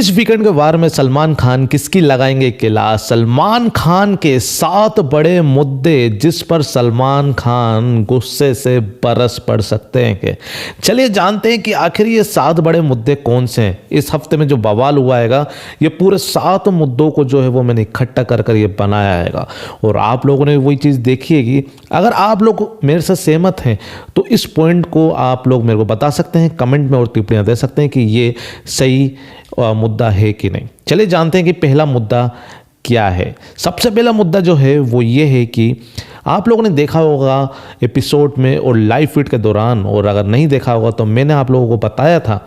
इस वीकेंड के वार में सलमान खान किसकी लगाएंगे किला? सलमान खान के 7 बड़े मुद्दे जिस पर सलमान खान गुस्से से बरस पड़ सकते हैं कि चलिए जानते हैं कि आखिर ये 7 बड़े मुद्दे कौन से हैं। इस हफ्ते में जो बवाल हुआ हैगा, ये पूरे 7 मुद्दों को जो है वो मैंने इकट्ठा कर कर ये बनाया हैगा और आप लोगों ने वही चीज़ देखी है कि अगर आप लोग मेरे से सहमत हैं तो इस पॉइंट को आप लोग मेरे को बता सकते हैं, कमेंट में और टिप्पणियाँ दे सकते हैं कि ये सही मुद्दा है कि नहीं। चलिए जानते हैं कि पहला मुद्दा क्या है। सबसे पहला मुद्दा जो है वो ये है कि आप लोगों ने देखा होगा एपिसोड में और लाइव फीड के दौरान, और अगर नहीं देखा होगा तो मैंने आप लोगों को बताया था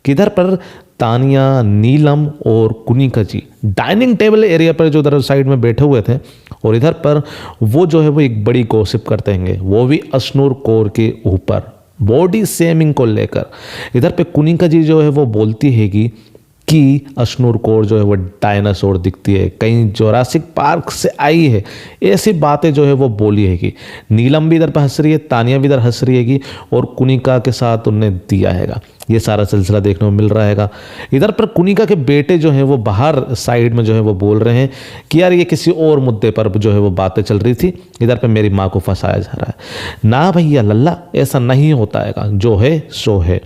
कि इधर पर तानिया, नीलम और कुनिका जी डाइनिंग टेबल एरिया पर जो उधर साइड में बैठे हुए थे और इधर पर वो जो है वो एक बड़ी गॉसिप करते हैं, वो भी अशनूर कौर के ऊपर बॉडी शेमिंग को लेकर। इधर पे कुनिका जी जो है वो बोलती है कि अशनूर कौर जो है वो डायनासोर दिखती है, कहीं जोरासिक पार्क से आई है, ऐसी बातें जो है वो बोली है कि नीलम भी इधर पर हंस रही है, तानिया भी इधर हंस रही है और कुनिका के साथ उन्हें दिया हैगा। ये सारा सिलसिला देखने को मिल रहा हैगा। इधर पर कुनिका के बेटे जो हैं वो बाहर साइड में जो है वो बोल रहे हैं कि यार ये किसी और मुद्दे पर जो है वो बातें चल रही थी, इधर पे मेरी माँ को फंसाया जा रहा है। ना भैया लल्ला, ऐसा नहीं होता हैगा, जो है सो है।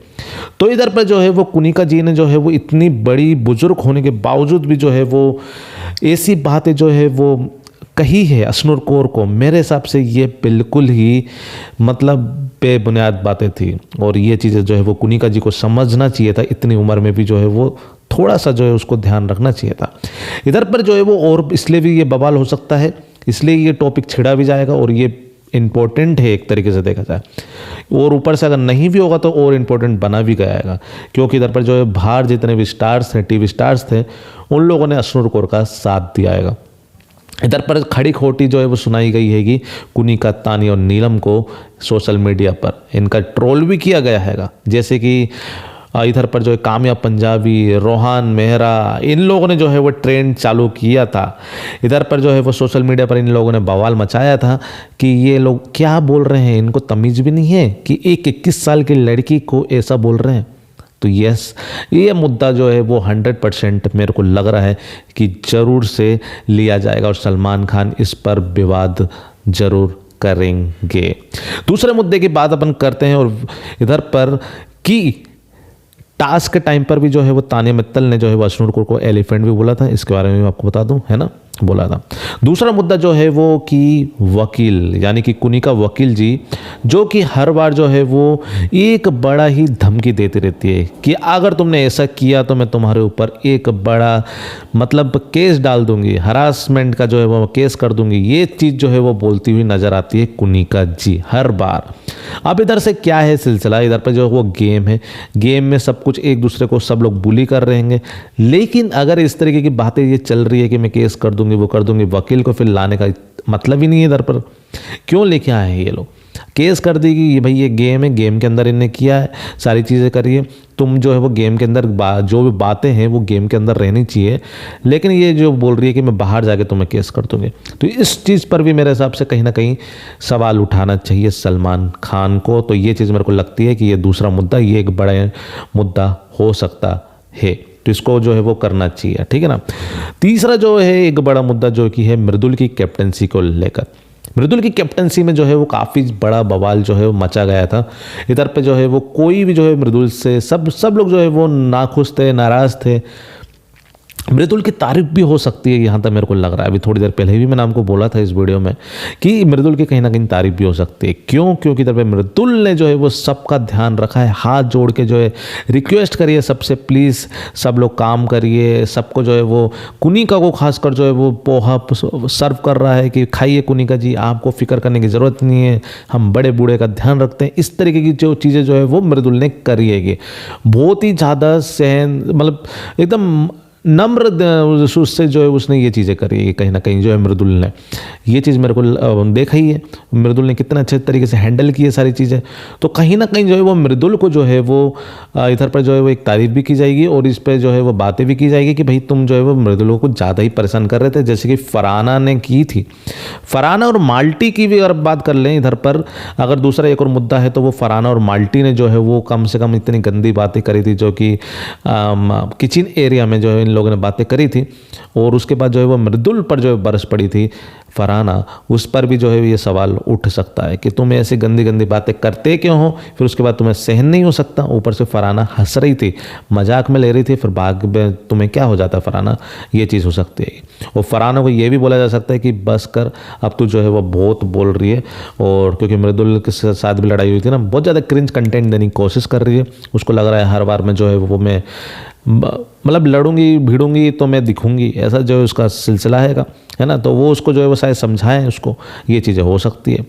तो इधर पर जो है वो कुनिका जी ने जो है वो इतनी बड़ी बुजुर्ग होने के बावजूद भी जो है वो ऐसी बातें जो है वो कही है अशनूर कौर को। मेरे हिसाब से ये बिल्कुल ही मतलब बेबुनियाद बातें थी और ये चीज़ें जो है वो कुनिका जी को समझना चाहिए था। इतनी उम्र में भी जो है वो थोड़ा सा जो है उसको ध्यान रखना चाहिए था। इधर पर जो है वो और इसलिए भी ये बवाल हो सकता है, इसलिए ये टॉपिक छिड़ा भी जाएगा और ये इम्पोर्टेंट है एक तरीके से देखा जाए, और ऊपर से अगर नहीं भी होगा तो और इम्पोर्टेंट बना भी गया क्योंकि इधर पर जो है बाहर जितने भी स्टार्स थे, टीवी स्टार्स थे, उन लोगों ने अशनूर कौर का साथ दिया है। इधर पर खड़ी खोटी जो है वो सुनाई गई है कि कुनिका, तानिया और नीलम को सोशल मीडिया पर इनका ट्रोल भी किया गया हैगा। जैसे कि इधर पर जो है कामयाब पंजाबी, रोहान मेहरा, इन लोगों ने जो है वो ट्रेंड चालू किया था। इधर पर जो है वो सोशल मीडिया पर इन लोगों ने बवाल मचाया था कि ये लोग क्या बोल रहे हैं, इनको तमीज़ भी नहीं है कि एक 21 साल की लड़की को ऐसा बोल रहे हैं। तो यस, ये मुद्दा जो है वो 100% मेरे को लग रहा है कि ज़रूर से लिया जाएगा और सलमान खान इस पर विवाद ज़रूर करेंगे। दूसरे मुद्दे की बात अपन करते हैं और इधर पर कि टास्क के टाइम पर भी जो है वो तानिया मित्तल ने जो है वो अशनूर कौर को एलिफेंट भी बोला था, इसके बारे में आपको बता दूं, है ना, बोला था। दूसरा मुद्दा जो है वो कि वकील यानी कि कुनिका वकील जी, जो कि हर बार जो है वो एक बड़ा ही धमकी देती रहती है कि अगर तुमने ऐसा किया तो मैं तुम्हारे ऊपर एक बड़ा मतलब केस डाल दूंगी, हरासमेंट का जो है वो केस कर दूंगी। ये चीज़ जो है वो बोलती हुई नजर आती है कुनिका जी हर बार। अब इधर से क्या है सिलसिला, इधर पर जो है वो गेम है, गेम में सब कुछ एक दूसरे को सब लोग बुली कर रहे हैं, लेकिन अगर इस तरीके की बातें ये चल रही है कि मैं केस कर दूंगी, वो कर दूंगी, वकील को फिर लाने का मतलब ही नहीं है। इधर पर क्यों लेके आए हैं ये लोग? केस कर देगी ये भाई, ये गेम है, गेम के अंदर इन्होंने किया है, सारी चीज़ें करिए, तुम जो है वो गेम के अंदर जो भी बातें हैं वो गेम के अंदर रहनी चाहिए। लेकिन ये जो बोल रही है कि मैं बाहर जाके तुम्हें केस कर दूंगी, तो इस चीज़ पर भी मेरे हिसाब से कहीं ना कहीं सवाल उठाना चाहिए सलमान खान को। तो ये चीज़ मेरे को लगती है कि ये दूसरा मुद्दा, ये एक बड़ा मुद्दा हो सकता है, तो इसको जो है वो करना चाहिए, ठीक है ना। तीसरा जो है एक बड़ा मुद्दा जो कि है मृदुल की कैप्टनसी को लेकर। मृदुल की कैप्टनसी में जो है वो काफ़ी बड़ा बवाल जो है वो मचा गया था। इधर पे जो है वो कोई भी जो है मृदुल से सब लोग जो है वो नाखुश थे, नाराज़ थे। मृदुल की तारीफ भी हो सकती है, यहाँ तक मेरे को लग रहा है। अभी थोड़ी देर पहले भी मैंने आपको बोला था इस वीडियो में कि मृदुल की कहीं ना कहीं तारीफ भी हो सकती है। क्यों? क्योंकि इधर पे मृदुल ने जो है वो सबका ध्यान रखा है, हाथ जोड़ के जो है रिक्वेस्ट करिए सबसे, प्लीज़ सब लोग काम करिए, सबको जो है वो कुनिका को खासकर जो है वो पोहा सर्व कर रहा है कि खाइए कुनिका जी, आपको फिक्र करने की ज़रूरत नहीं है, हम बड़े बूढ़े का ध्यान रखते हैं। इस तरीके की जो चीज़ें जो है वो मृदुल ने करी है, बहुत ही ज़्यादा सहन मतलब एकदम नम्र उससे जो है उसने ये चीज़ें करी है कहीं ना कहीं जो है मृदुल ने ये चीज़ मेरे को देखा ही है। मृदुल ने कितना अच्छे तरीके से हैंडल की है सारी चीज़ें। तो कहीं ना कहीं जो है वो मृदुल को जो है वो इधर पर जो है वो एक तारीफ भी की जाएगी और इस पर जो है वो बातें भी की जाएगी कि भाई तुम जो है वो मृदुल को ज़्यादा ही परेशान कर रहे थे, जैसे कि फरहाना ने की थी। फरहाना और माल्टी की भी अगर बात कर लें इधर पर, अगर दूसरा एक और मुद्दा है तो वो फरहाना और माल्टी ने जो है वो कम से कम इतनी गंदी बातें करी थी, जो कि किचन एरिया में जो है इन लोगों ने बातें करी थी। और उसके बाद जो है वो मृदुल पर जो है बरस पड़ी थी फरहाना, उस पर भी जो है ये सवाल उठ सकता है कि तुम ऐसी गंदी गंदी बातें करते क्यों हो, फिर उसके बाद तुम्हें सहन नहीं हो सकता। ऊपर से फरहाना हंस रही थी, मजाक में ले रही थी, फिर भाग में तुम्हें क्या हो जाता फरहाना, ये चीज़ हो सकती है। और फरहाना को ये भी बोला जा सकता है कि बस कर, अब तू जो है वो बहुत बोल रही है। और क्योंकि मृदुल के साथ भी लड़ाई हुई थी ना, बहुत ज़्यादा क्रिंज कंटेंट देने की कोशिश कर रही है। उसको लग रहा है हर बार में जो है वो मैं मतलब लड़ूंगी भिड़ूंगी तो मैं दिखूंगी, ऐसा जो है उसका सिलसिला है ना। तो वो उसको जो है वो शायद समझाएं उसको, ये चीज़ें हो सकती है,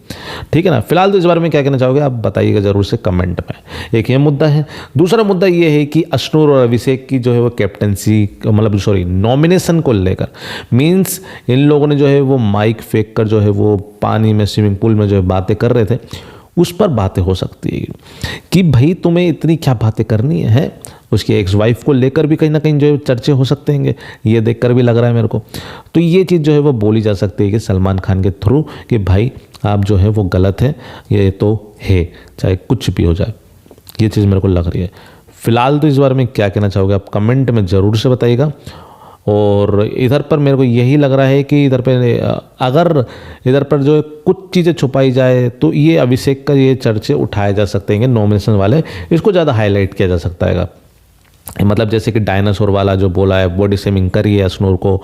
ठीक है ना। फिलहाल तो इस बारे में क्या कहना चाहोगे आप बताइएगा ज़रूर से कमेंट में। एक ये मुद्दा है। दूसरा मुद्दा ये है कि अशनूर और अभिषेक की जो है वो कैप्टनसी मतलब नॉमिनेशन को लेकर, मीन्स इन लोगों ने जो है वो माइक फेंक कर जो है वो पानी में स्विमिंग पूल में जो है बातें कर रहे थे, उस पर बातें हो सकती है कि भाई तुम्हें इतनी क्या बातें करनी है। उसकी एक्स वाइफ को लेकर भी कहीं ना कहीं जो है चर्चे हो सकते हैं, ये देखकर भी लग रहा है मेरे को। तो ये चीज़ जो है वो बोली जा सकती है कि सलमान खान के थ्रू कि भाई आप जो है वो गलत है, ये तो है, चाहे कुछ भी हो जाए, ये चीज़ मेरे को लग रही है। फिलहाल तो इस बारे में क्या कहना चाहोगे आप कमेंट में ज़रूर से बताइएगा। और इधर पर मेरे को यही लग रहा है कि इधर पर अगर इधर पर जो है कुछ चीज़ें छुपाई जाए तो ये अभिषेक का ये चर्चे उठाए जा सकते हैं नॉमिनेशन वाले, इसको ज़्यादा हाईलाइट किया जा सकता है। मतलब जैसे कि डायनासोर वाला जो बोला है, बॉडी शेमिंग करी है अशनूर को,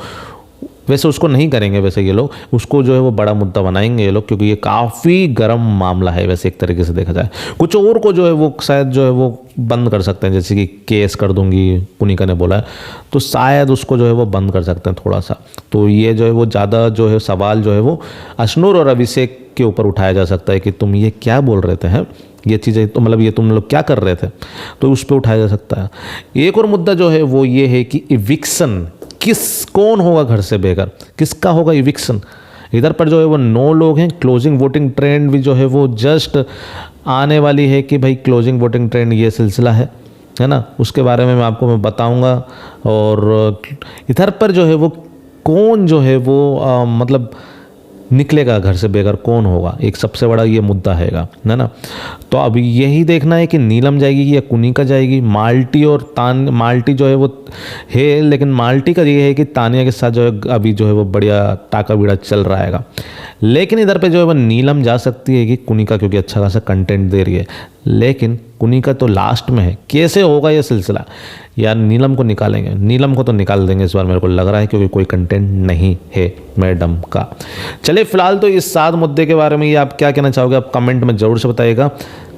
वैसे उसको नहीं करेंगे वैसे ये लोग, उसको जो है वो बड़ा मुद्दा बनाएंगे ये लोग, क्योंकि ये काफ़ी गर्म मामला है वैसे एक तरीके से देखा जाए। कुछ और को जो है वो शायद जो है वो बंद कर सकते हैं, जैसे कि केस कर दूंगी पुनिका ने बोला है, तो शायद उसको जो है वो बंद कर सकते हैं थोड़ा सा। तो ये जो है वो ज़्यादा जो है सवाल जो है वो अशनूर और अभिषेक के ऊपर उठाया जा सकता है कि तुम ये क्या बोल रहे थे, हैं ये चीज़ें तो मतलब ये तुम लोग क्या कर रहे थे, तो उस पर उठाया जा सकता है। एक और मुद्दा जो है वो ये है कि इविक्शन कौन होगा घर से बेघर, किसका होगा इविक्शन। इधर पर जो है वो 9 लोग हैं। क्लोजिंग वोटिंग ट्रेंड भी जो है वो जस्ट आने वाली है कि भाई क्लोजिंग वोटिंग ट्रेंड ये सिलसिला है ना, उसके बारे में मैं आपको बताऊंगा। और इधर पर जो है वो कौन जो है वो मतलब निकलेगा घर से बेघर, कौन होगा, एक सबसे बड़ा ये मुद्दा है ना। तो अब यही देखना है कि नीलम जाएगी या कुनिका जाएगी। माल्टी और माल्टी जो है वो है, लेकिन माल्टी का ये है कि तानिया के साथ जो है अभी जो है वो बढ़िया टाका बीड़ा चल रहा है। लेकिन इधर पे जो है वो नीलम जा सकती है कि कुनिका, क्योंकि अच्छा खासा कंटेंट दे रही है। लेकिन कुनिका तो लास्ट में है, कैसे होगा ये सिलसिला, या नीलम को निकालेंगे। नीलम को तो निकाल देंगे इस बार मेरे को लग रहा है, क्योंकि कोई कंटेंट नहीं है मैडम का। चलिए फिलहाल तो इस 7 मुद्दे के बारे में ये आप क्या कहना चाहोगे आप कमेंट में ज़रूर से बताइएगा।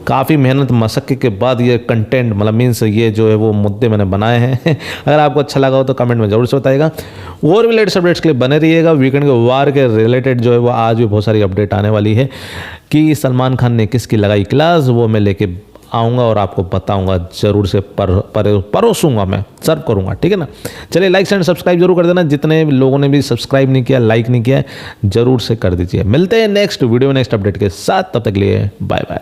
काफ़ी मेहनत मशक्क़त के बाद ये कंटेंट मतलब मीन्स ये जो है वो मुद्दे मैंने बनाए हैं। अगर आपको अच्छा लगा हो तो कमेंट में ज़रूर से बताइएगा। और भी लेटेस्ट अपडेट्स के लिए बने रहिएगा। वीकेंड के वार के रिलेटेड जो है वो आज भी बहुत सारी अपडेट आने वाली है कि सलमान खान ने किसकी लगाई क्लास, वो मैं लेके आऊँगा और आपको बताऊँगा ज़रूर से, परोसूँगा, मैं सर्व करूँगा, ठीक है ना। चलिए लाइक एंड सब्सक्राइब जरूर कर देना। जितने लोगों ने भी सब्सक्राइब नहीं किया, लाइक नहीं किया, ज़रूर से कर दीजिए। मिलते हैं नेक्स्ट वीडियो में नेक्स्ट अपडेट के साथ, तब तक के लिए बाय बाय।